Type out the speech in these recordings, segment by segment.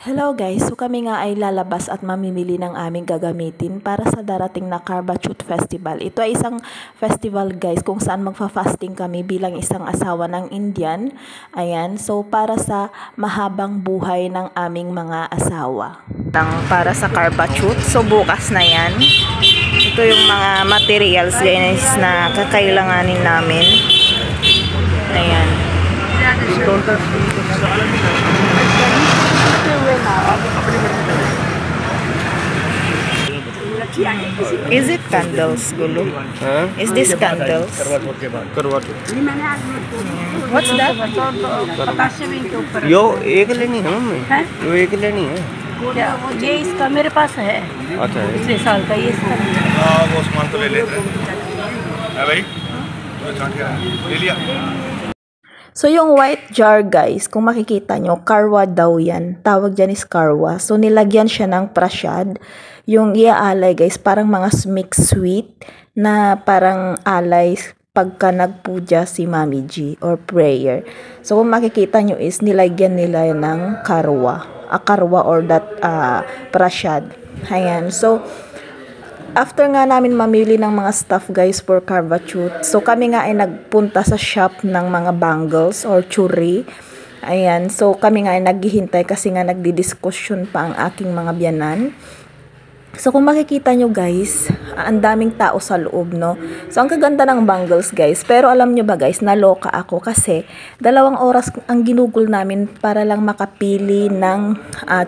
Hello guys, so kami nga ay lalabas at mamimili ng aming gagamitin para sa darating na Karbachut Festival. Ito ay isang festival guys kung saan magfa-fasting kami bilang isang asawa ng Indian. Ayan, so para sa mahabang buhay ng aming mga asawa. Para sa Karbachut, so bukas na yan. Ito yung mga materials guys na kakailanganin namin. Ayan. Is it candles, Gulu? Huh? Is this candles? What's that? यो एक लेनी है मम्मी यो एक लेनी है ये इसका मेरे पास है अच्छा पिछले साल का ये इसका वो सामान तो ले लेते हैं भाई ले लिया. So, yung white jar, guys, kung makikita nyo, karwa daw yan. Tawag dyan is karwa. So, nilagyan siya ng prasyad. Yung iaalay, guys, parang mga mixed sweet na parang alay pagka nagpuja si Mami G or prayer. So, kung makikita nyo is nilagyan nila ng karwa. Karwa or that prasyad. Ayan. So, after nga namin mamili ng mga stuff guys for Karbachut, so kami nga ay nagpunta sa shop ng mga bangles or churi. Ayan, so kami nga ay naghihintay kasi nga nagdidiskusyon pa ang aking mga biyanan. So kung makikita nyo guys, ang daming tao sa loob, no? So ang kaganda ng bangles guys, pero alam nyo ba guys, naloka ako kasi 2 oras ang ginugol namin para lang makapili ng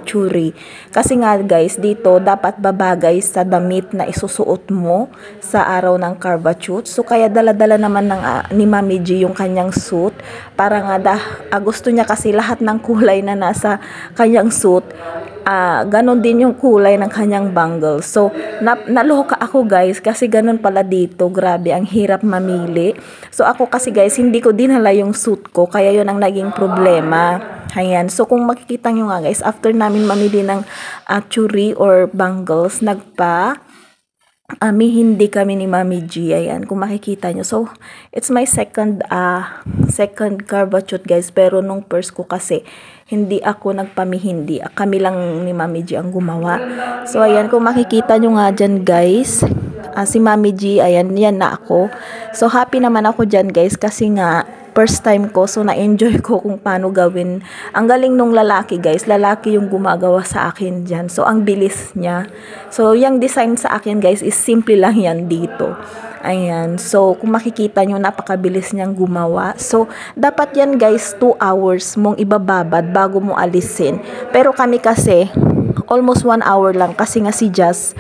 churi. Kasi nga guys, dito dapat babagay sa damit na isusuot mo sa araw ng Karbachut. So kaya dala-dala naman ni Mami G yung kanyang suit para nga gusto niya kasi lahat ng kulay na nasa kanyang suit. Ganon din yung kulay ng kanyang bangles. So, naloka ako guys kasi ganon pala dito. Grabe, ang hirap mamili. So, ako kasi guys, hindi ko dinala yung suit ko. Kaya yun ang naging problema. Ayan. So, kung makikita nyo nga guys, after namin mamili ng churi or bangles, hindi kami ni Mami G. Ayan, kung makikita nyo. So, it's my second Karbachut guys. Pero nung first ko kasi, hindi ako nagpamihindi. Kami lang ni Mami G ang gumawa. So, ayan, kung makikita nyo nga dyan guys, si Mami G, ayan, yan na ako. So, happy naman ako dyan guys kasi nga, first time ko, so na-enjoy ko kung paano gawin. Ang galing nung lalaki guys, lalaki yung gumagawa sa akin dyan. So, ang bilis niya. So, yung design sa akin guys is simple lang yan dito. Ayan. So, kung makikita nyo, napakabilis niyang gumawa. So, dapat yan guys, 2 hours mong ibababad bago mo alisin. Pero kami kasi, almost 1 hour lang kasi nga si Jazz,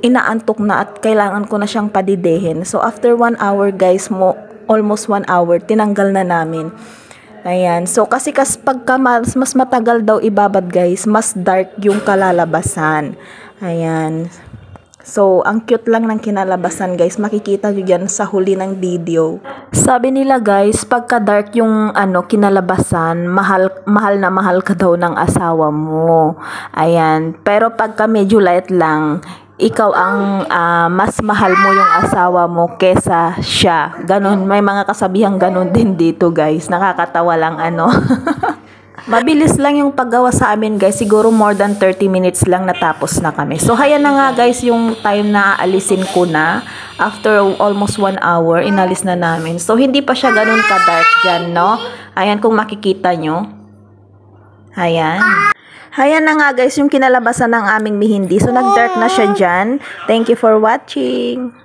inaantok na at kailangan ko na siyang padidehin. So, after 1 hour guys, almost 1 hour, tinanggal na namin. Ayan. So, kasi pagka mas matagal daw ibabad guys, mas dark yung kalalabasan. Ayan. So, ang cute lang ng kinalabasan guys. Makikita nyo yan sa huli ng video. Sabi nila guys, pagka dark yung kinalabasan, mahal na mahal ka daw ng asawa mo. Ayan. Pero pagka medyo light lang, ikaw ang mas mahal mo yung asawa mo kesa siya. Ganon, may mga kasabihang ganon din dito guys. Nakakatawa lang Mabilis lang yung paggawa sa amin guys. Siguro more than 30 minutes lang natapos na kami. So hayan na nga guys yung time na aalisin ko na. After almost 1 hour, inalis na namin. So hindi pa siya ganon ka-dark dyan, no? Ayan kung makikita nyo. Ayan. Ayan na nga guys yung kinalabasan ng aming mihindi. So nag-dark na siya dyan. Thank you for watching.